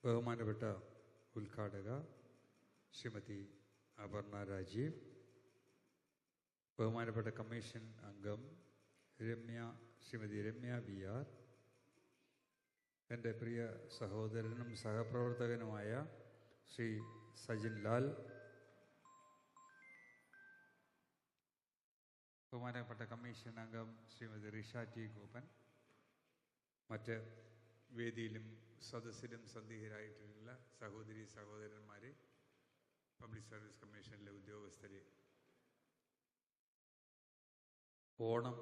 ബഹുമാനപ്പെട്ട ഉദ്ഘാടക ശ്രീമതി അപർണ രാജീവ്, ബഹുമാനപ്പെട്ട കമ്മീഷൻ അംഗം ശ്രീമതി രമ്യ വി ആർ, എൻ്റെ പ്രിയ സഹോദരനും സഹപ്രവർത്തകനുമായ ശ്രീ സജിൻ ലാൽ, ബഹുമാനപ്പെട്ട കമ്മീഷൻ അംഗം ശ്രീമതി റിഷ ടി ഗോപൻ, മറ്റ് വേദിയിലും സദസ്സിലും സന്നിഹിതരായിട്ടുള്ള സഹോദരി സഹോദരന്മാരെ, പബ്ലിക് സർവീസ് കമ്മീഷനിലെ ഉദ്യോഗസ്ഥരെ, ഓണം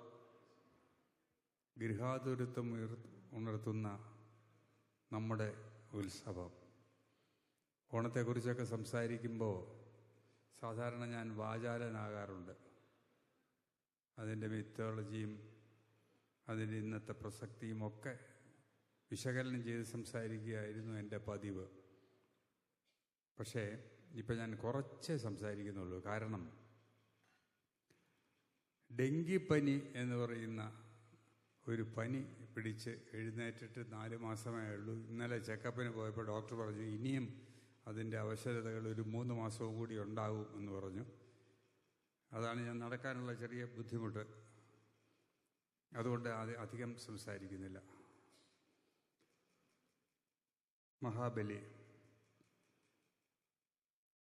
ഗൃഹാതുരത്വം ഉണർത്തുന്ന നമ്മുടെ ഉത്സവം. ഓണത്തെക്കുറിച്ചൊക്കെ സംസാരിക്കുമ്പോൾ സാധാരണ ഞാൻ വാചാലനാകാറുണ്ട്. അതിൻ്റെ മിത്തോളജിയും അതിൻ്റെ ഇന്നത്തെ പ്രസക്തിയും ഒക്കെ വിശകലനം ചെയ്ത് സംസാരിക്കുകയായിരുന്നു എൻ്റെ പതിവ്. പക്ഷേ ഇപ്പം ഞാൻ കുറച്ചേ സംസാരിക്കുന്നുള്ളൂ. കാരണം ഡെങ്കിപ്പനി എന്ന് പറയുന്ന ഒരു പനി പിടിച്ച് എഴുന്നേറ്റിട്ട് 4 മാസമേ ഉള്ളൂ. ഇന്നലെ ചെക്കപ്പിന് പോയപ്പോൾ ഡോക്ടർ പറഞ്ഞു ഇനിയും അതിൻ്റെ അവശതകൾ ഒരു 3 മാസവും കൂടി ഉണ്ടാകും എന്ന് പറഞ്ഞു. അതാണ് ഞാൻ നടക്കാനുള്ള ചെറിയ ബുദ്ധിമുട്ട്. അതുകൊണ്ട് അധികം സംസാരിക്കുന്നില്ല. മഹാബലി,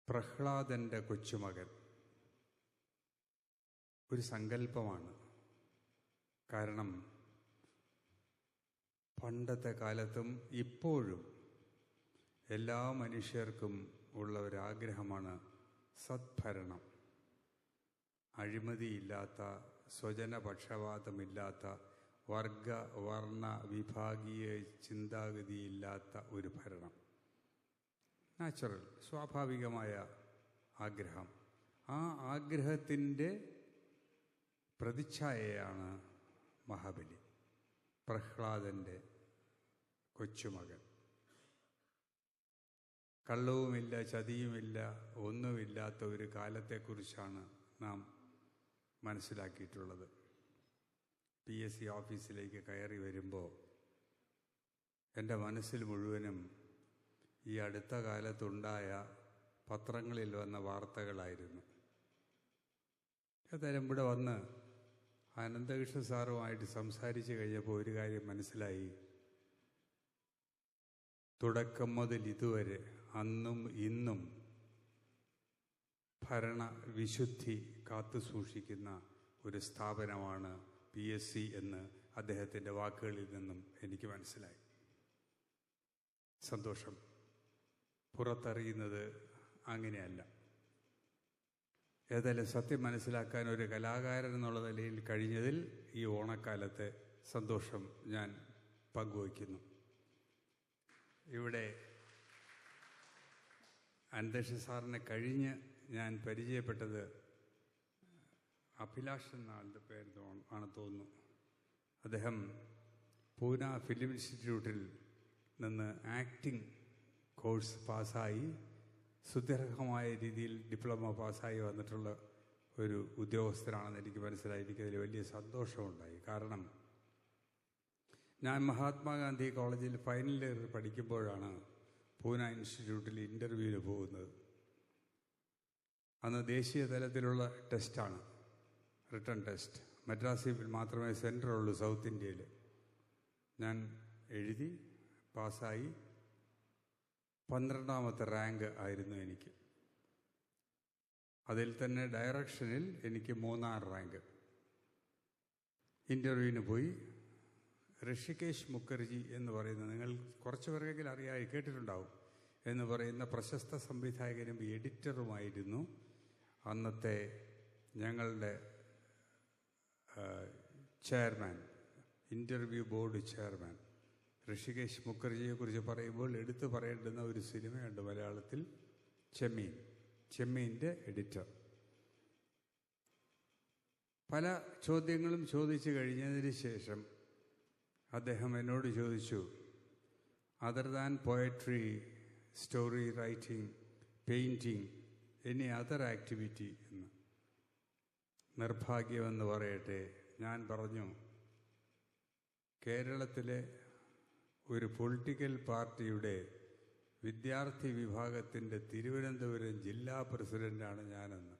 പ്രഹ്ലാദൻ്റെ കൊച്ചുമകൻ ഒരു സങ്കല്പമാണ്. കാരണം പണ്ടത്തെ കാലത്തും ഇപ്പോഴും എല്ലാ മനുഷ്യർക്കും ഉള്ള ഒരാഗ്രഹമാണ് സദ്ഭരണം. അഴിമതിയില്ലാത്ത, സ്വജനപക്ഷപാതമില്ലാത്ത, വർഗ വർണ്ണ വിഭാഗീയ ചിന്താഗതിയില്ലാത്ത ഒരു ഭരണം. നാച്ചുറൽ, സ്വാഭാവികമായ ആഗ്രഹം. ആ ആഗ്രഹത്തിൻ്റെ പ്രതിച്ഛായയാണ് മഹാബലി, പ്രഹ്ലാദൻ്റെ കൊച്ചുമകൻ. കള്ളവുമില്ല, ചതിയുമില്ല, ഒന്നുമില്ലാത്ത ഒരു കാലത്തെക്കുറിച്ചാണ് നാം മനസ്സിലാക്കിയിട്ടുള്ളത്. PSC ഓഫീസിലേക്ക് കയറി വരുമ്പോൾ എൻ്റെ മനസ്സിൽ മുഴുവനും ഈ അടുത്ത കാലത്തുണ്ടായ പത്രങ്ങളിൽ വന്ന വാർത്തകളായിരുന്നു. ഏതായാലും ഇവിടെ വന്ന് അനന്തകൃഷ്ണ സാറുമായിട്ട് സംസാരിച്ച് കഴിഞ്ഞപ്പോൾ ഒരു കാര്യം മനസ്സിലായി. തുടക്കം മുതൽ ഇതുവരെ അന്നും ഇന്നും ഭരണ വിശുദ്ധി കാത്തു സൂക്ഷിക്കുന്ന ഒരു സ്ഥാപനമാണ് PSC എന്ന് അദ്ദേഹത്തിൻ്റെ വാക്കുകളിൽ നിന്നും എനിക്ക് മനസ്സിലായി. സന്തോഷം. പുറത്തറിയുന്നത് അങ്ങനെയല്ല. ഏതായാലും സത്യം മനസ്സിലാക്കാൻ ഒരു കലാകാരൻ എന്നുള്ള നിലയിൽ കഴിഞ്ഞതിൽ ഈ ഓണക്കാലത്തെ സന്തോഷം ഞാൻ പങ്കുവയ്ക്കുന്നു. ഇവിടെ അനന്തകൃഷ്ണ സാറിനെ കഴിഞ്ഞ് ഞാൻ പരിചയപ്പെട്ടത് അഭിലാഷ് എന്ന ആളുടെ പേര് ആണ് തോന്നുന്നു. അദ്ദേഹം പൂന ഫിലിം ഇൻസ്റ്റിറ്റ്യൂട്ടിൽ നിന്ന് ആക്ടിംഗ് കോഴ്സ് പാസ്സായി സുദീർഘമായ രീതിയിൽ ഡിപ്ലോമ പാസ്സായി വന്നിട്ടുള്ള ഒരു ഉദ്യോഗസ്ഥനാണെന്ന് എനിക്ക് മനസ്സിലായി. എനിക്കതിൽ വലിയ സന്തോഷമുണ്ടായി. കാരണം ഞാൻ മഹാത്മാഗാന്ധി കോളേജിൽ ഫൈനൽ ഇയർ പഠിക്കുമ്പോഴാണ് പൂന ഇൻസ്റ്റിറ്റ്യൂട്ടിൽ ഇൻ്റർവ്യൂവിന് പോകുന്നത്. അന്ന് ദേശീയ തലത്തിലുള്ള ടെസ്റ്റാണ്, റിട്ടൺ ടെസ്റ്റ്. മദ്രാസിൽ മാത്രമേ സെൻറ്ററുള്ളൂ സൗത്ത് ഇന്ത്യയിൽ. ഞാൻ എഴുതി പാസ്സായി. 12ാമത്തെ റാങ്ക് ആയിരുന്നു എനിക്ക്. അതിൽ തന്നെ ഡയറക്ഷനിൽ എനിക്ക് 3ാം റാങ്ക്. ഇൻ്റർവ്യൂവിന് പോയി. ഋഷികേശ് മുഖർജി എന്ന് പറയുന്ന, നിങ്ങൾ കുറച്ച് പേർക്കെങ്കിലും അറിയാതെ കേട്ടിട്ടുണ്ടാവും, എന്ന് പറയുന്ന പ്രശസ്ത സംവിധായകനും എഡിറ്ററുമായിരുന്നു അന്നത്തെ ഞങ്ങളുടെ chairman, interview board chairman. Rishikesh മുഖർജിയെക്കുറിച്ച് പറയുമ്പോൾ എടുത്തു പറയേണ്ടുന്ന ഒരു സിനിമയുണ്ട് മലയാളത്തിൽ, ചെമ്മീൻ. ചെമ്മീൻ്റെ എഡിറ്റർ. പല ചോദ്യങ്ങളും ചോദിച്ചു കഴിഞ്ഞതിന് ശേഷം അദ്ദേഹം എന്നോട് ചോദിച്ചു, other than poetry, story writing, painting, any other activity എന്ന്. നിർഭാഗ്യമെന്ന് പറയട്ടെ, ഞാൻ പറഞ്ഞു, കേരളത്തിലെ ഒരു പൊളിറ്റിക്കൽ പാർട്ടിയുടെ വിദ്യാർത്ഥി വിഭാഗത്തിൻ്റെ തിരുവനന്തപുരം ജില്ലാ പ്രസിഡൻ്റാണ് ഞാനെന്ന്.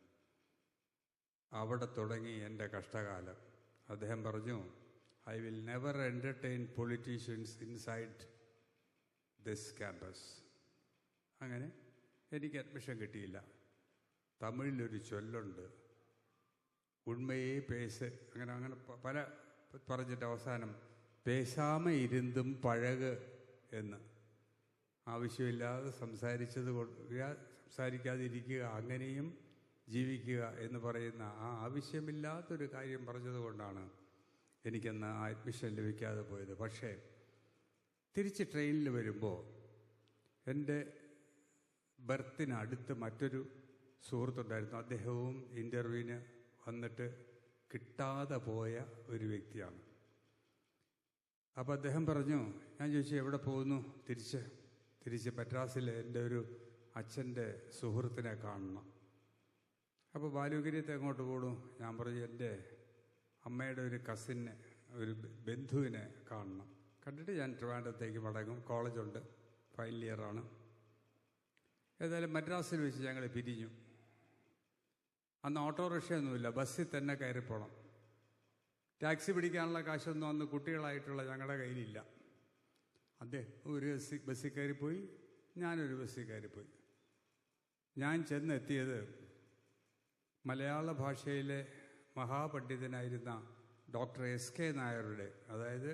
അവിടെ തുടങ്ങി എൻ്റെ കഷ്ടകാലം. അദ്ദേഹം പറഞ്ഞു, I will never entertain politicians inside this campus. അങ്ങനെ എനിക്ക് അഡ്മിഷൻ കിട്ടിയില്ല. തമിഴിലൊരു ചൊല്ലുണ്ട്, ഉണ്മയെ പേസ്, അങ്ങനെ പല പറഞ്ഞിട്ട് അവസാനം പേശാമ ഇരുന്നും പഴക് എന്ന്. ആവശ്യമില്ലാതെ സംസാരിക്കാതിരിക്കുക, അങ്ങനെയും ജീവിക്കുക എന്ന് പറയുന്ന ആ ആവശ്യമില്ലാത്തൊരു കാര്യം പറഞ്ഞതുകൊണ്ടാണ് എനിക്കന്ന് ആ അഡ്മിഷൻ ലഭിക്കാതെ പോയത്. പക്ഷേ തിരിച്ച് ട്രെയിനിൽ വരുമ്പോൾ എൻ്റെ ബർത്തിനടുത്ത് മറ്റൊരു സുഹൃത്തുണ്ടായിരുന്നു. അദ്ദേഹവും ഇൻ്റർവ്യൂവിന് വന്നിട്ട് കിട്ടാതെ പോയ ഒരു വ്യക്തിയാണ്. അപ്പോൾ അദ്ദേഹം പറഞ്ഞു, ഞാൻ ചോദിച്ചു എവിടെ പോകുന്നു? തിരിച്ച് മദ്രാസിലെ എൻ്റെ ഒരു അച്ഛൻ്റെ സുഹൃത്തിനെ കാണണം. അപ്പോൾ ബാലുഗിരിയത്തെ എങ്ങോട്ട് പോകണു? ഞാൻ പറഞ്ഞു എൻ്റെ അമ്മയുടെ ഒരു കസിനെ, ഒരു ബന്ധുവിനെ കാണണം. കണ്ടിട്ട് ഞാൻ ട്രിവാൻഡ്രത്തേക്ക് മടങ്ങും. കോളേജുണ്ട്, ഫൈനൽ ഇയറാണ്. ഏതായാലും മദ്രാസിൽ വെച്ച് ഞങ്ങൾ പിരിഞ്ഞു. അന്ന് ഓട്ടോറിക്ഷയൊന്നുമില്ല, ബസ്സിൽ തന്നെ കയറിപ്പോണം. ടാക്സി പിടിക്കാനുള്ള കാശൊന്നും അന്ന് കുട്ടികളായിട്ടുള്ള ഞങ്ങളുടെ കയ്യിലില്ല. അദ്ദേഹം ഒരു ബസ്സിൽ കയറിപ്പോയി, ഞാനൊരു ബസ്സിൽ കയറിപ്പോയി. ഞാൻ ചെന്നെത്തിയത് മലയാള ഭാഷയിലെ മഹാപണ്ഡിതനായിരുന്ന ഡോക്ടർ SK നായരുടെ, അതായത്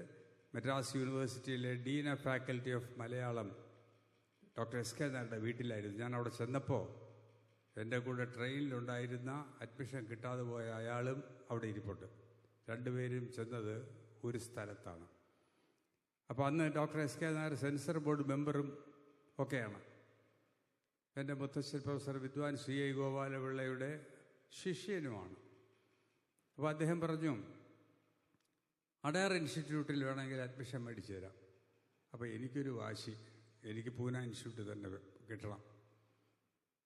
മദ്രാസ് യൂണിവേഴ്സിറ്റിയിലെ Dean of faculty of Malayalam doctor SK നായരുടെ വീട്ടിലായിരുന്നു. ഞാൻ അവിടെ ചെന്നപ്പോൾ എൻ്റെ കൂടെ ട്രെയിനിലുണ്ടായിരുന്ന അഡ്മിഷൻ കിട്ടാതെ പോയ അയാളും അവിടെ ഇരിപ്പുണ്ട്. രണ്ടുപേരും ചെന്നത് ഒരു സ്ഥലത്താണ്. അപ്പോൾ അന്ന് doctor SK Nair censor board മെമ്പറും ഒക്കെയാണ്. എൻ്റെ മുത്തശ്ശൻ പ്രൊഫസർ വിദ്വാൻ CI ഗോപാലപിള്ളയുടെ ശിഷ്യനുമാണ്. അപ്പോൾ അദ്ദേഹം പറഞ്ഞു, അടയാർ ഇൻസ്റ്റിറ്റ്യൂട്ടിൽ വേണമെങ്കിൽ അഡ്മിഷൻ മേടിച്ചു തരാം. അപ്പോൾ എനിക്കൊരു വാശി, എനിക്ക് പൂന ഇൻസ്റ്റിറ്റ്യൂട്ട് തന്നെ കിട്ടണം.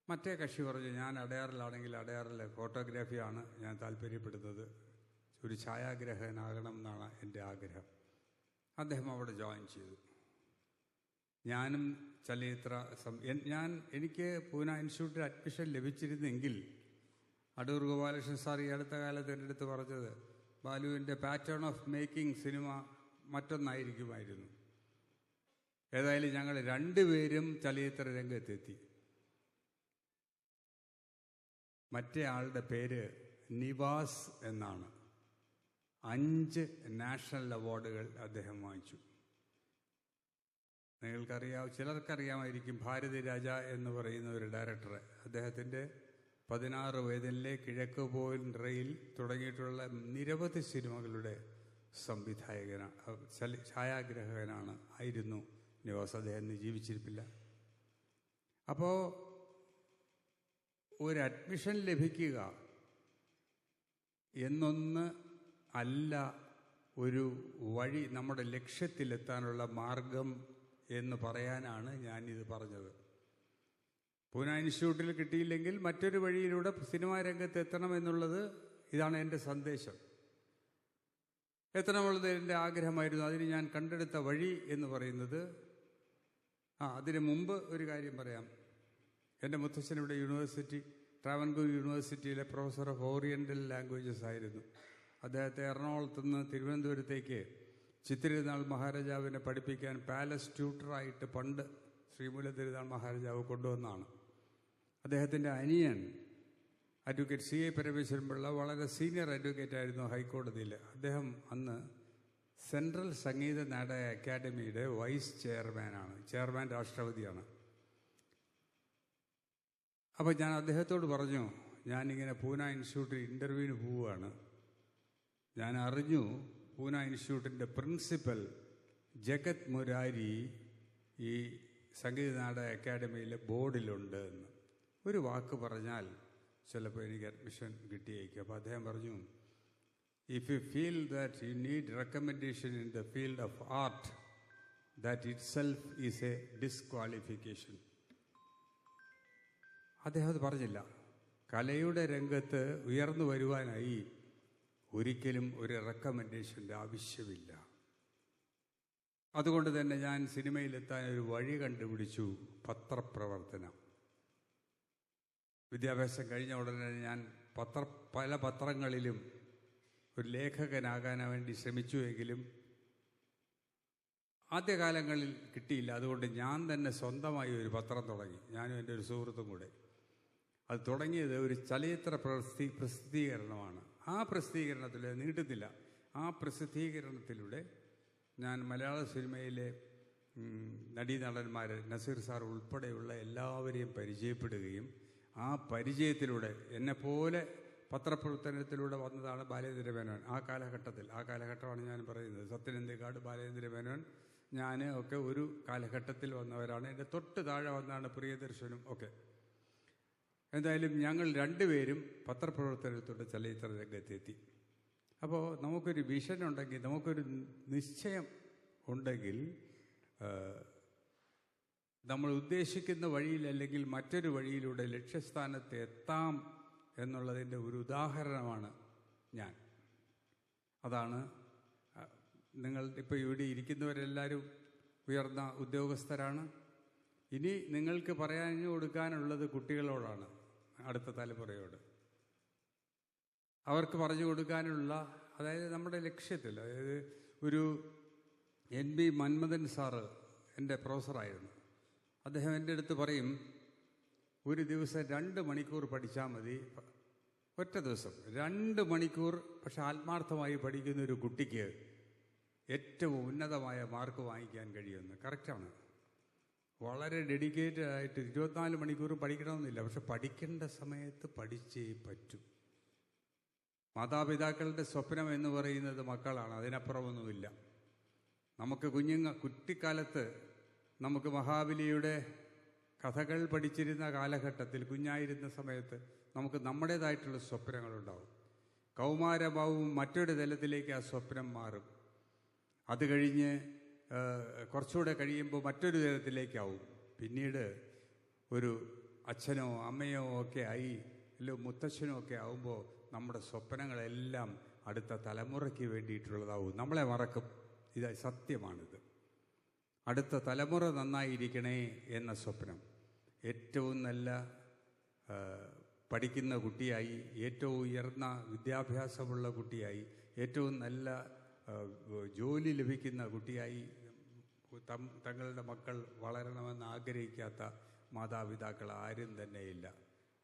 മറ്റേ കക്ഷി പറഞ്ഞു, ഞാൻ അടയാറിലാണെങ്കിൽ അടയാറിലെ ഫോട്ടോഗ്രാഫിയാണ് ഞാൻ താല്പര്യപ്പെടുന്നത്, ഒരു ഛായാഗ്രാഹകനാകണം എന്നാണ് എൻ്റെ ആഗ്രഹം. അദ്ദേഹം അവിടെ ജോയിൻ ചെയ്തു. ഞാനും എനിക്ക് പൂന ഇൻസ്റ്റിറ്റ്യൂട്ടിൽ അഡ്മിഷൻ ലഭിച്ചിരുന്നെങ്കിൽ അടൂർ ഗോപാലകൃഷ്ണൻ സാർ ഈ അടുത്ത കാലത്ത് എൻ്റെ അടുത്ത് പറഞ്ഞത്, ബാലുവിൻ്റെ പാറ്റേൺ ഓഫ് മേക്കിംഗ് സിനിമ മറ്റൊന്നായിരിക്കുമായിരുന്നു. ഏതായാലും ഞങ്ങൾ രണ്ടുപേരും ചലച്ചിത്ര രംഗത്തെത്തി. മറ്റേ ആളുടെ പേര് നിവാസ് എന്നാണ്. 5 നാഷണൽ അവാർഡുകൾ അദ്ദേഹം വാങ്ങിച്ചു. ചിലർക്കറിയാമായിരിക്കും, ഭാരതി രാജ എന്ന് പറയുന്ന ഒരു ഡയറക്ടർ. അദ്ദേഹത്തിൻ്റെ 16 വയതിലെ കിഴക്ക് പോയിൻ റെയിൽ തുടങ്ങിയിട്ടുള്ള നിരവധി സിനിമകളുടെ ആയിരുന്നു നിവാസ്. അദ്ദേഹം ജീവിച്ചിരിപ്പില്ല. അപ്പോൾ ഒരു അഡ്മിഷൻ ലഭിക്കുക എന്നൊന്ന് അല്ല ഒരു വഴി, നമ്മുടെ ലക്ഷ്യത്തിലെത്താനുള്ള മാർഗം എന്ന് പറയാനാണ് ഞാനിത് പറഞ്ഞത്. പൂന ഇൻസ്റ്റിറ്റ്യൂട്ടിൽ കിട്ടിയില്ലെങ്കിൽ മറ്റൊരു വഴിയിലൂടെ സിനിമാ രംഗത്ത് എത്തണമെന്നുള്ളത് ഇതാണ് എൻ്റെ സന്ദേശം. എത്തണമെന്നുള്ളത് എൻ്റെ ആഗ്രഹമായിരുന്നു. അതിന് ഞാൻ കണ്ടെടുത്ത വഴി എന്ന് പറയുന്നത്, അതിന് മുമ്പ് ഒരു കാര്യം പറയാം. എൻ്റെ മുത്തച്ഛൻ ഇവിടെ ട്രാവൻകൂർ യൂണിവേഴ്സിറ്റിയിലെ പ്രൊഫസർ ഓഫ് ഓറിയൻ്റൽ ലാംഗ്വേജസ് ആയിരുന്നു. അദ്ദേഹത്തെ എറണാകുളത്ത് നിന്ന് തിരുവനന്തപുരത്തേക്ക് ചിത്തിരുനാൾ മഹാരാജാവിനെ പഠിപ്പിക്കാൻ പാലസ് ട്യൂട്ടറായിട്ട് പണ്ട് ശ്രീമൂല തിരുനാൾ മഹാരാജാവ് കൊണ്ടുവന്നാണ്. അദ്ദേഹത്തിൻ്റെ അനിയൻ അഡ്വക്കേറ്റ് CI പരമേശ്വരൻ പിള്ള വളരെ സീനിയർ അഡ്വക്കേറ്റ് ആയിരുന്നു ഹൈക്കോടതിയിൽ. അദ്ദേഹം അന്ന് സെൻട്രൽ സംഗീത നാടക അക്കാദമിയുടെ വൈസ് ചെയർമാൻ രാഷ്ട്രപതിയാണ്. അപ്പോൾ ഞാൻ അദ്ദേഹത്തോട് പറഞ്ഞു, ഞാനിങ്ങനെ പൂന ഇൻസ്റ്റിറ്റ്യൂട്ടിൽ ഇൻ്റർവ്യൂവിന് പോവുകയാണ്. ഞാൻ അറിഞ്ഞു പൂന ഇൻസ്റ്റിറ്റ്യൂട്ടിൻ്റെ പ്രിൻസിപ്പൽ ജഗത് മുരാരി ഈ സംഗീത നാടക അക്കാദമിയിലെ ബോർഡിലുണ്ട് എന്ന്. ഒരു വാക്ക് പറഞ്ഞാൽ ചിലപ്പോൾ എനിക്ക് അഡ്മിഷൻ കിട്ടിയേക്കും. അപ്പോൾ അദ്ദേഹം പറഞ്ഞു, if you feel that you need recommendation in the field of art, that it self is A disqualification. അദ്ദേഹം അത് പറഞ്ഞില്ല. കലയുടെ രംഗത്ത് ഉയർന്നു വരുവാനായി ഒരിക്കലും ഒരു റെക്കമെൻഡേഷൻ്റെ ആവശ്യമില്ല. അതുകൊണ്ട് തന്നെ ഞാൻ സിനിമയിലെത്താൻ ഒരു വഴി കണ്ടുപിടിച്ചു, പത്രപ്രവർത്തനം. വിദ്യാഭ്യാസം കഴിഞ്ഞ ഉടനെ ഞാൻ പല പത്രങ്ങളിലും ഒരു ലേഖകനാകാൻ വേണ്ടി ശ്രമിച്ചുവെങ്കിലും ആദ്യകാലങ്ങളിൽ കിട്ടിയില്ല. അതുകൊണ്ട് ഞാൻ തന്നെ സ്വന്തമായി ഒരു പത്രം തുടങ്ങി, ഞാനും എൻ്റെ ഒരു സുഹൃത്തും കൂടെ. അത് തുടങ്ങിയത് ഒരു ചലച്ചിത്ര പ്രസിദ്ധീകരണമാണ്. ആ പ്രസിദ്ധീകരണത്തിലൂടെ നീട്ടുന്നില്ല, ആ പ്രസിദ്ധീകരണത്തിലൂടെ ഞാൻ മലയാള സിനിമയിലെ നടീനടന്മാർ, നസീർ സാർ ഉൾപ്പെടെയുള്ള എല്ലാവരെയും പരിചയപ്പെടുകയും ആ പരിചയത്തിലൂടെ എന്നെപ്പോലെ പത്രപ്രവർത്തനത്തിലൂടെ വന്നതാണ് ബാലേന്ദ്ര മേനോൻ. ആ കാലഘട്ടമാണ് ഞാൻ പറയുന്നത്. സത്യനന്ദിക്കാട്, ബാലേന്ദ്ര മേനോൻ, ഞാൻ ഒക്കെ ഒരു കാലഘട്ടത്തിൽ വന്നവരാണ്. എൻ്റെ തൊട്ട് താഴെ വന്നാണ് പ്രിയദർശനും ഒക്കെ. എന്തായാലും ഞങ്ങൾ രണ്ടുപേരും പത്രപ്രവർത്തനത്തോടെ ചലച്ചിത്ര രംഗത്തെത്തി. അപ്പോൾ നമുക്കൊരു വിഷൻ ഉണ്ടെങ്കിൽ, നമുക്കൊരു നിശ്ചയം ഉണ്ടെങ്കിൽ, നമ്മൾ ഉദ്ദേശിക്കുന്ന വഴിയിൽ അല്ലെങ്കിൽ മറ്റൊരു വഴിയിലൂടെ ലക്ഷ്യസ്ഥാനത്ത് എത്താം എന്നുള്ളതിൻ്റെ ഒരു ഉദാഹരണമാണ് ഞാൻ. അതാണ് നിങ്ങൾ ഇപ്പോൾ ഇവിടെ ഇരിക്കുന്നവരെല്ലാവരും ഉയർന്ന ഉദ്യോഗസ്ഥരാണ്. ഇനി നിങ്ങൾക്ക് പറഞ്ഞു കൊടുക്കാനുള്ളത് കുട്ടികളോടാണ്, അടുത്ത തലമുറയോട്. അവർക്ക് പറഞ്ഞു കൊടുക്കാനുള്ള, അതായത് നമ്മുടെ ലക്ഷ്യത്തിൽ, അതായത് ഒരു NB മന്മഥൻ സാറ് എൻ്റെ പ്രൊഫസറായിരുന്നു. അദ്ദേഹം എൻ്റെ അടുത്ത് പറയും, ഒരു ദിവസം 2 മണിക്കൂർ പഠിച്ചാൽ മതി. ഒറ്റ ദിവസം 2 മണിക്കൂർ പക്ഷെ ആത്മാർത്ഥമായി പഠിക്കുന്ന ഒരു കുട്ടിക്ക് ഏറ്റവും ഉന്നതമായ മാർക്ക് വാങ്ങിക്കാൻ കഴിയുമെന്ന്. കറക്റ്റാണ്. വളരെ ഡെഡിക്കേറ്റഡ് ആയിട്ട് 24 മണിക്കൂർ പഠിക്കണമെന്നില്ല, പക്ഷെ പഠിക്കേണ്ട സമയത്ത് പഠിച്ചേ പറ്റൂ. മാതാപിതാക്കളുടെ സ്വപ്നം എന്ന് പറയുന്നത് മക്കളാണ്, അതിനപ്പുറമൊന്നുമില്ല. നമുക്ക് കുട്ടിക്കാലത്ത് നമുക്ക് മഹാബലിയുടെ കഥകൾ പഠിച്ചിരുന്ന കാലഘട്ടത്തിൽ, കുഞ്ഞായിരുന്ന സമയത്ത് നമുക്ക് നമ്മുടേതായിട്ടുള്ള സ്വപ്നങ്ങളുണ്ടാവും. കൗമാരമാവും മറ്റൊരു തലത്തിലേക്ക് ആ സ്വപ്നം മാറും. അത് കഴിഞ്ഞ് കുറച്ചുകൂടെ കഴിയുമ്പോൾ മറ്റൊരു തലത്തിലേക്കാവും. പിന്നീട് ഒരു അച്ഛനോ അമ്മയോ ഒക്കെ ആയി, അല്ലോ മുത്തച്ഛനോ ഒക്കെ ആവുമ്പോൾ നമ്മുടെ സ്വപ്നങ്ങളെല്ലാം അടുത്ത തലമുറയ്ക്ക് വേണ്ടിയിട്ടുള്ളതാവും. നമ്മളെ മറക്കും. ഇത് സത്യമാണിത്. അടുത്ത തലമുറ നന്നായിരിക്കണേ എന്ന സ്വപ്നം. ഏറ്റവും നല്ല പഠിക്കുന്ന കുട്ടിയായി, ഏറ്റവും ഉയർന്ന വിദ്യാഭ്യാസമുള്ള കുട്ടിയായി, ഏറ്റവും നല്ല ജോലി ലഭിക്കുന്ന കുട്ടിയായി തങ്ങളുടെ മക്കൾ വളരണമെന്ന് ആഗ്രഹിക്കാത്ത മാതാപിതാക്കൾ ആരും തന്നെയില്ല.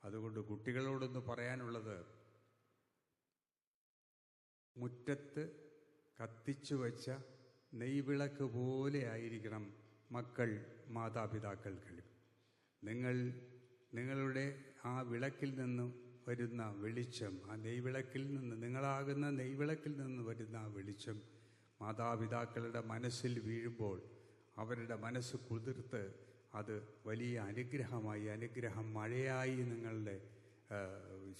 അതുകൊണ്ട് കുട്ടികളോടൊന്ന് പറയാനുള്ളത്, മുറ്റത്ത് കത്തിച്ചു വച്ച നെയ്വിളക്ക് പോലെ ആയിരിക്കണം മക്കൾ മാതാപിതാക്കൾക്ക്. നിങ്ങളുടെ ആ വിളക്കിൽ നിന്നും വരുന്ന വെളിച്ചം, ആ നെയ്വിളക്കിൽ നിന്ന്, നിങ്ങളാകുന്ന നെയ്വിളക്കിൽ നിന്ന് വരുന്ന ആ വെളിച്ചം മാതാപിതാക്കളുടെ മനസ്സിൽ വീഴുമ്പോൾ അവരുടെ മനസ്സ് കുതിർത്ത് അത് വലിയ അനുഗ്രഹമായി, അനുഗ്രഹം മഴയായി നിങ്ങളുടെ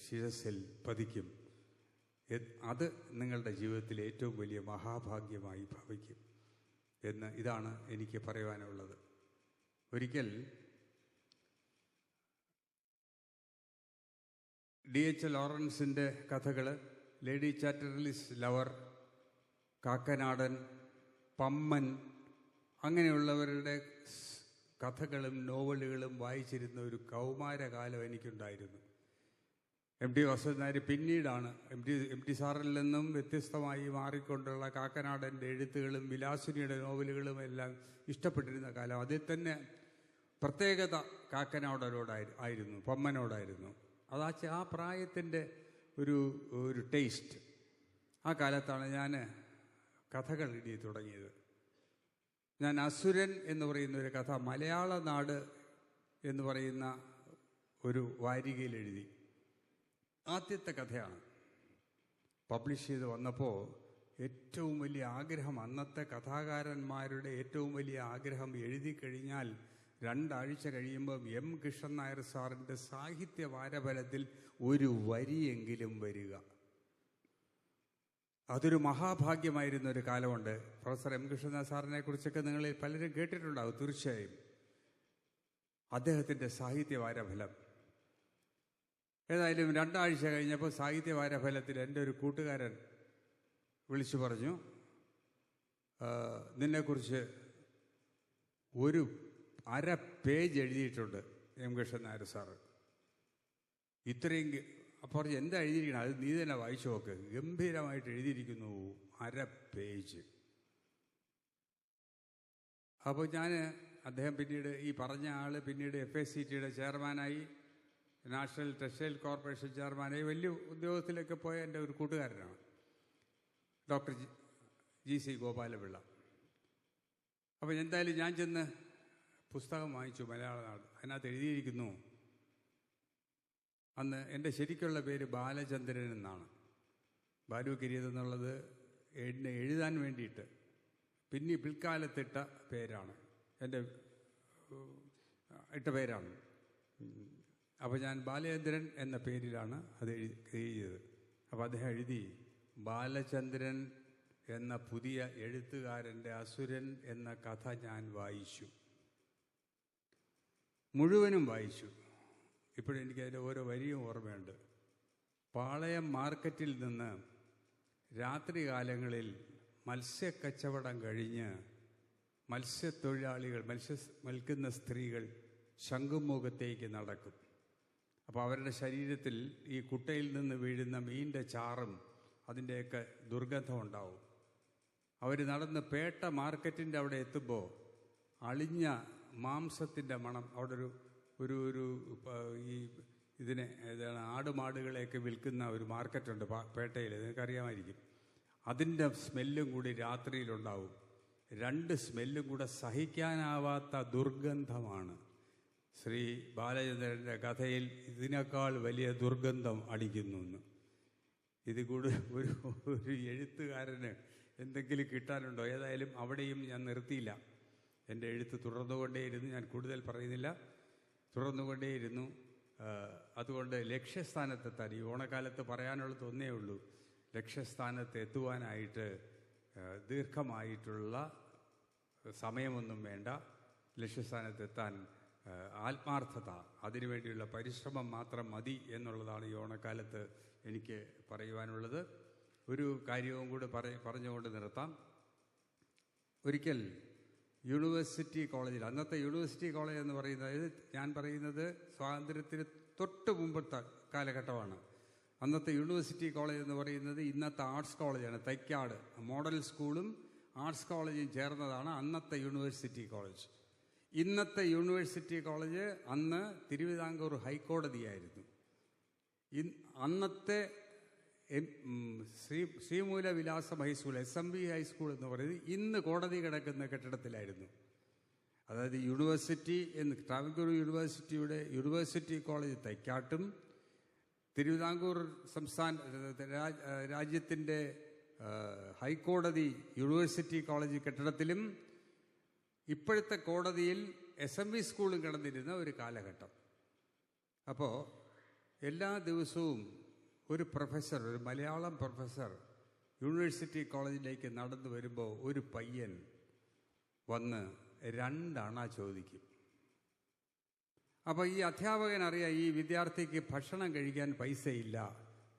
ശിരസിൽ പതിക്കും. അത് നിങ്ങളുടെ ജീവിതത്തിലെ ഏറ്റവും വലിയ മഹാഭാഗ്യമായി ഭവിക്കും എന്ന്, ഇതാണ് എനിക്ക് പറയുവാനുള്ളത്. ഒരിക്കൽ D.H. ലോറൻസിൻ്റെ കഥകൾ, ലേഡി ചാറ്റർലിസ് ലവർ, കാക്കനാടൻ, പമ്മൻ, അങ്ങനെയുള്ളവരുടെ കഥകളും നോവലുകളും വായിച്ചിരുന്ന ഒരു കൗമാരകാലം എനിക്കുണ്ടായിരുന്നു. MT വാസുദേവൻ നായർ പിന്നീടാണ് MT സാറിൽ നിന്നും വ്യത്യസ്തമായി മാറിക്കൊണ്ടുള്ള കാക്കനാടൻ്റെ എഴുത്തുകളും വിലാസിനിയുടെ നോവലുകളും എല്ലാം ഇഷ്ടപ്പെട്ടിരുന്ന കാലം. അതിൽ തന്നെ പ്രത്യേകത കാക്കനാടനോടായിരുന്നു, പമ്മനോടായിരുന്നു. ആ പ്രായത്തിൻ്റെ ഒരു ടേസ്റ്റ്. ആ കാലത്താണ് ഞാൻ കഥകൾ എഴുതി തുടങ്ങിയത്. ഞാൻ അസുരൻ എന്ന് പറയുന്ന ഒരു കഥ മലയാള നാട് എന്ന് പറയുന്ന ഒരു വാരികയിൽ എഴുതി. ആദ്യത്തെ കഥയാണ്. പബ്ലിഷ് ചെയ്ത് വന്നപ്പോൾ ഏറ്റവും വലിയ ആഗ്രഹം, അന്നത്തെ കഥാകാരന്മാരുടെ ഏറ്റവും വലിയ ആഗ്രഹം, എഴുതി കഴിഞ്ഞാൽ 2 ആഴ്ച കഴിയുമ്പോൾ M. കൃഷ്ണൻ നായർ സാറിൻ്റെ സാഹിത്യ വാരഫലത്തിൽ ഒരു വരിയെങ്കിലും വരിക. അതൊരു മഹാഭാഗ്യമായിരുന്ന ഒരു കാലമുണ്ട്. Professor M. കൃഷ്ണൻ നായർ സാറിനെ കുറിച്ചൊക്കെ നിങ്ങളിൽ പലരും കേട്ടിട്ടുണ്ടാവും തീർച്ചയായും. അദ്ദേഹത്തിൻ്റെ സാഹിത്യ വാരഫലം ഏതായാലും 2 ആഴ്ച കഴിഞ്ഞപ്പോൾ സാഹിത്യ വാരഫലത്തിൽ എൻ്റെ ഒരു കൂട്ടുകാരൻ വിളിച്ചു പറഞ്ഞു, നിന്നെക്കുറിച്ച് ഒരു അര പേജ് എഴുതിയിട്ടുണ്ട് എം കൃഷ്ണൻ നായർ സാറ്. ഇത്രയും അപ്പോൾ എന്താ എഴുതിയിരിക്കണം, അത് നീ തന്നെ വായിച്ചു നോക്ക്. ഗംഭീരമായിട്ട് എഴുതിയിരിക്കുന്നു, അര പേജ്. അപ്പോൾ അദ്ദേഹം പിന്നീട്, ഈ പറഞ്ഞ ആൾ പിന്നീട് FACTയുടെ ചെയർമാനായി, നാഷണൽ ടെക്സ്റ്റൈൽ കോർപ്പറേഷൻ ചെയർമാനായി, വലിയ ഉദ്യോഗത്തിലൊക്കെ പോയ എൻ്റെ ഒരു കൂട്ടുകാരനാണ് ഡോക്ടർ GC ഗോപാലപിള്ള. അപ്പോൾ എന്തായാലും ഞാൻ ചെന്ന് പുസ്തകം വാങ്ങിച്ചു, മലയാള നാട്. അതിനകത്ത് എഴുതിയിരിക്കുന്നു, അന്ന് എൻ്റെ ശരിക്കുള്ള പേര് ബാലചന്ദ്രൻ എന്നാണ്. ബാലു കിരീത് എന്നുള്ളത് എന്നെ എഴുതാൻ വേണ്ടിയിട്ട് പിന്നെ പിൽക്കാലത്തിട്ട പേരാണ്, എൻ്റെ ഇട്ട പേരാണ്. അപ്പോൾ ഞാൻ ബാലചന്ദ്രൻ എന്ന പേരിലാണ് അത് എഴുതിയത്. അപ്പോൾ അദ്ദേഹം എഴുതി, ബാലചന്ദ്രൻ എന്ന പുതിയ എഴുത്തുകാരൻ്റെ അസുരൻ എന്ന കഥ ഞാൻ വായിച്ചു, മുഴുവനും വായിച്ചു. ഇപ്പോഴെനിക്കതിൻ്റെ ഓരോ വരിയും ഓർമ്മയുണ്ട്. പാളയം മാർക്കറ്റിൽ നിന്ന് രാത്രികാലങ്ങളിൽ മത്സ്യക്കച്ചവടം കഴിഞ്ഞ് മത്സ്യത്തൊഴിലാളികൾ, വിൽക്കുന്ന സ്ത്രീകൾ ശംഖുമുഖത്തേക്ക് നടക്കും. അപ്പോൾ അവരുടെ ശരീരത്തിൽ ഈ കുട്ടയിൽ നിന്ന് വീഴുന്ന മീനിൻ്റെ ചാറും അതിൻ്റെയൊക്കെ ദുർഗന്ധം ഉണ്ടാവും. അവർ നടന്ന് പേട്ട മാർക്കറ്റിൻ്റെ അവിടെ എത്തുമ്പോൾ അളിഞ്ഞ മാംസത്തിൻ്റെ മണം, അവിടെ ഒരു ഈ ഇതിനെ ഏതാണ് ആടുമാടുകളെയൊക്കെ വിൽക്കുന്ന ഒരു മാർക്കറ്റുണ്ട് പേട്ടയിൽ, നിങ്ങൾക്കറിയാമായിരിക്കും. അതിൻ്റെ സ്മെല്ലും കൂടി രാത്രിയിലുണ്ടാവും. രണ്ട് സ്മെല്ലും കൂടെ സഹിക്കാനാവാത്ത ദുർഗന്ധമാണ്. ശ്രീ ബാലചന്ദ്രൻ്റെ കഥയിൽ ഇതിനേക്കാൾ വലിയ ദുർഗന്ധം അടിക്കുന്നു എന്ന്. ഇത് കൂടി ഒരു എഴുത്തുകാരന് എന്തെങ്കിലും കിട്ടാനുണ്ടോ? ഏതായാലും അവിടെയും ഞാൻ നിർത്തിയില്ല. എൻ്റെ എഴുത്ത് തുടർന്നുകൊണ്ടേയിരുന്നു. ഞാൻ കൂടുതൽ പറയുന്നില്ല, തുടർന്നുകൊണ്ടേയിരുന്നു. അതുകൊണ്ട് ലക്ഷ്യസ്ഥാനത്തെത്താൻ, ഈ ഓണക്കാലത്ത് പറയാനുള്ളത് ഒന്നേ ഉള്ളൂ, ലക്ഷ്യസ്ഥാനത്ത് എത്തുവാനായിട്ട് ദീർഘമായിട്ടുള്ള സമയമൊന്നും വേണ്ട. ലക്ഷ്യസ്ഥാനത്തെത്താൻ ആത്മാർത്ഥത, അതിനുവേണ്ടിയുള്ള പരിശ്രമം മാത്രം മതി എന്നുള്ളതാണ് ഈ ഓണക്കാലത്ത് എനിക്ക് പറയുവാനുള്ളത്. ഒരു കാര്യവും കൂടെ പറഞ്ഞുകൊണ്ട് നിർത്താം. ഒരിക്കൽ യൂണിവേഴ്സിറ്റി കോളേജിൽ, അന്നത്തെ യൂണിവേഴ്സിറ്റി കോളേജ് എന്ന് പറയുന്നത്, ഞാൻ പറയുന്നത് സ്വാതന്ത്ര്യത്തിന് തൊട്ട് മുമ്പത്തെ കാലഘട്ടമാണ്. അന്നത്തെ യൂണിവേഴ്സിറ്റി കോളേജ് എന്ന് പറയുന്നത് ഇന്നത്തെ ആർട്സ് കോളേജാണ്. തൈക്കാട് മോഡൽ സ്കൂളും ആർട്സ് കോളേജും ചേർന്നതാണ് അന്നത്തെ യൂണിവേഴ്സിറ്റി കോളേജ്. ഇന്നത്തെ യൂണിവേഴ്സിറ്റി കോളേജ് അന്ന് തിരുവിതാംകൂർ ഹൈക്കോടതിയായിരുന്നു. അന്നത്തെ ശ്രീമൂലവിലാസം ഹൈസ്കൂൾ, SMB ഹൈസ്കൂൾ എന്ന് പറയുന്നത് ഇന്ന് കോടതി കിടക്കുന്ന കെട്ടിടത്തിലായിരുന്നു. അതായത് യൂണിവേഴ്സിറ്റി ട്രാവൻകൂർ യൂണിവേഴ്സിറ്റിയുടെ യൂണിവേഴ്സിറ്റി കോളേജ് തൈക്കാട്ടും, തിരുവിതാംകൂർ രാജ്യത്തിൻ്റെ ഹൈക്കോടതി യൂണിവേഴ്സിറ്റി കോളേജ് കെട്ടിടത്തിലും ഇപ്പോഴത്തെ കോടതിയിൽ SMB സ്കൂളും കിടന്നിരുന്ന ഒരു കാലഘട്ടം. അപ്പോൾ എല്ലാ ദിവസവും ഒരു പ്രൊഫസർ, ഒരു മലയാളം പ്രൊഫസർ യൂണിവേഴ്സിറ്റി കോളേജിലേക്ക് നടന്നു വരുമ്പോൾ ഒരു പയ്യൻ വന്ന് 2 അണ ചോദിക്കും. അപ്പോൾ ഈ അധ്യാപകൻ അറിയാം ഈ വിദ്യാർത്ഥിക്ക് ഭക്ഷണം കഴിക്കാൻ പൈസയില്ല,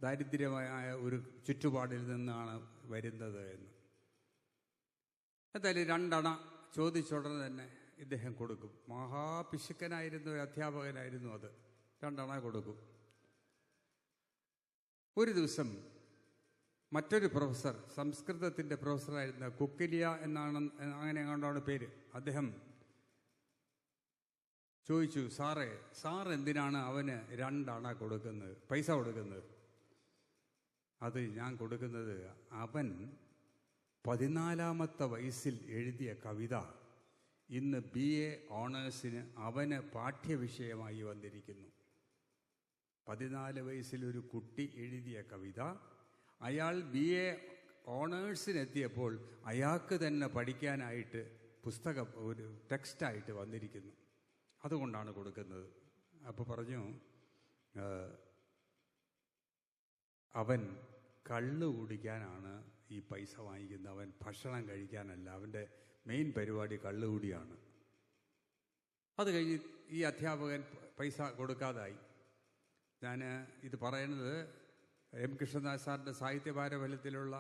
ദാരിദ്ര്യമായ ഒരു ചുറ്റുപാടിൽ നിന്നാണ് വരുന്നത് എന്ന്. എന്തായാലും 2 അണ ചോദിച്ചുടനെ തന്നെ ഇദ്ദേഹം കൊടുക്കും. മഹാപിശുക്കനായിരുന്ന ഒരു അധ്യാപകനായിരുന്നു അത്. 2 അണ കൊടുക്കും. ഒരു ദിവസം മറ്റൊരു പ്രൊഫസർ, സംസ്കൃതത്തിൻ്റെ പ്രൊഫസറായിരുന്ന കുക്കിലിയ എന്നാണ്, അങ്ങനെ എങ്ങാണ്ടാണ് പേര്, അദ്ദേഹം ചോദിച്ചു, സാർ എന്തിനാണ് അവന് 2 അണ കൊടുക്കുന്നത്, പൈസ കൊടുക്കുന്നത്? അത് ഞാൻ കൊടുക്കുന്നത്, അവൻ 14ാമത്തെ വയസ്സിൽ എഴുതിയ കവിത ഇന്ന് BA ഓണേഴ്സിന് അവന് പാഠ്യവിഷയമായി വന്നിരിക്കുന്നു. 14 വയസ്സിലൊരു കുട്ടി എഴുതിയ കവിത അയാൾ BA ഓണേഴ്സിനെത്തിയപ്പോൾ അയാൾക്ക് തന്നെ പഠിക്കാനായിട്ട് പുസ്തകം, ഒരു ടെക്സ്റ്റായിട്ട് വന്നിരിക്കുന്നു. അതുകൊണ്ടാണ് കൊടുക്കുന്നത്. അപ്പോൾ പറഞ്ഞു, അവൻ കള്ള് കുടിക്കാനാണ് ഈ പൈസ വാങ്ങിക്കുന്നത്, അവൻ ഭക്ഷണം കഴിക്കാനല്ല, അവൻ്റെ മെയിൻ പരിപാടി കള്ളുകൂടിയാണ്. അത് കഴിഞ്ഞ് ഈ അധ്യാപകൻ പൈസ കൊടുക്കാതായി. ഞാൻ ഇത് പറയുന്നത് M കൃഷ്ണദാസ് സാറിൻ്റെ സാഹിത്യ പാരമ്പര്യത്തിലുള്ള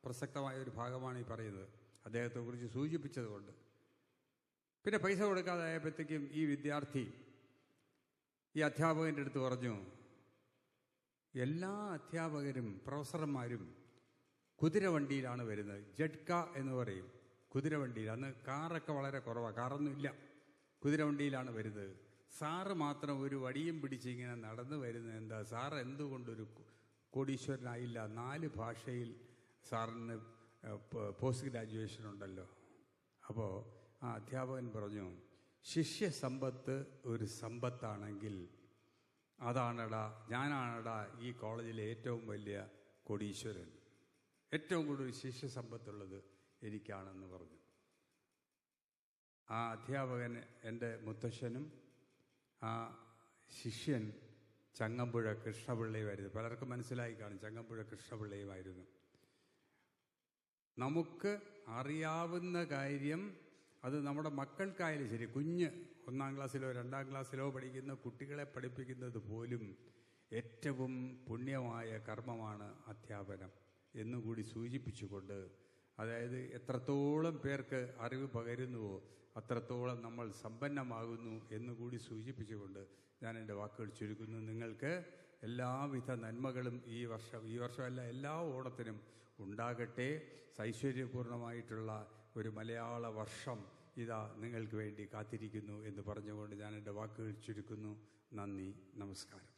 പ്രസക്തമായ ഒരു ഭാഗമാണ് ഈ പറയുന്നത്, അദ്ദേഹത്തെക്കുറിച്ച് സൂചിപ്പിച്ചതുകൊണ്ട്. പിന്നെ പൈസ കൊടുക്കാതായപ്പോഴത്തേക്കും ഈ വിദ്യാർത്ഥി ഈ അധ്യാപകൻ്റെ അടുത്ത് പറഞ്ഞു, എല്ലാ അധ്യാപകരും പ്രൊഫസർമാരും കുതിരവണ്ടിയിലാണ് വരുന്നത്. ജഡ്ക എന്ന് പറയും, കുതിരവണ്ടിയിൽ. അന്ന് കാറൊക്കെ വളരെ കുറവാണ്, കാറൊന്നും ഇല്ല, കുതിരവണ്ടിയിലാണ് വരുന്നത്. സാറ് മാത്രം ഒരു വടിയും പിടിച്ച് ഇങ്ങനെ നടന്നു വരുന്നത് എന്താ? സാർ എന്തുകൊണ്ടൊരു കോടീശ്വരനായില്ല? 4 ഭാഷയിൽ സാറിന് പോസ്റ്റ് ഗ്രാജുവേഷൻ ഉണ്ടല്ലോ. അപ്പോൾ ആ അധ്യാപകൻ പറഞ്ഞു, ശിഷ്യസമ്പത്ത് ഒരു സമ്പത്താണെങ്കിൽ അതാണടാ, ഞാനാണടാ ഈ കോളേജിലെ ഏറ്റവും വലിയ കോടീശ്വരൻ. ഏറ്റവും കൂടുതൽ ശിഷ്യസമ്പത്തുള്ളത് എനിക്കാണെന്ന് പറഞ്ഞു. ആ അധ്യാപകൻ എൻ്റെ മുത്തശ്ശനും ആ ശിഷ്യൻ ചങ്ങമ്പുഴ കൃഷ്ണപിള്ളയുമായിരുന്നു. പലർക്കും മനസ്സിലായി കാണും, ചങ്ങമ്പുഴ കൃഷ്ണപിള്ളയുമായിരുന്നു. നമുക്ക് അറിയാവുന്ന കാര്യം അത് നമ്മുടെ മക്കൾക്കായാലും ശരി, കുഞ്ഞ് 1-ാം ക്ലാസ്സിലോ 2-ാം ക്ലാസ്സിലോ പഠിക്കുന്ന കുട്ടികളെ പഠിപ്പിക്കുന്നത് പോലും ഏറ്റവും പുണ്യമായ കർമ്മമാണ് അധ്യാപനം എന്നുകൂടി സൂചിപ്പിച്ചുകൊണ്ട്, അതായത് എത്രത്തോളം പേർക്ക് അറിവ് പകരുന്നുവോ അത്രത്തോളം നമ്മൾ സമ്പന്നമാകുന്നു എന്നുകൂടി സൂചിപ്പിച്ചുകൊണ്ട് ഞാൻ എൻ്റെ വാക്കുകൾ ചുരുക്കുന്നു. നിങ്ങൾക്ക് എല്ലാവിധ നന്മകളും ഈ വർഷമല്ല എല്ലാ ഓണത്തിനും ഉണ്ടാകട്ടെ. ഐശ്വര്യപൂർണമായിട്ടുള്ള ഒരു മലയാള വർഷം ഇതാ നിങ്ങൾക്ക് വേണ്ടി കാത്തിരിക്കുന്നു എന്ന് പറഞ്ഞുകൊണ്ട് ഞാൻ എൻ്റെ വാക്കുകൾ ചുരുക്കുന്നു. നന്ദി, നമസ്കാരം.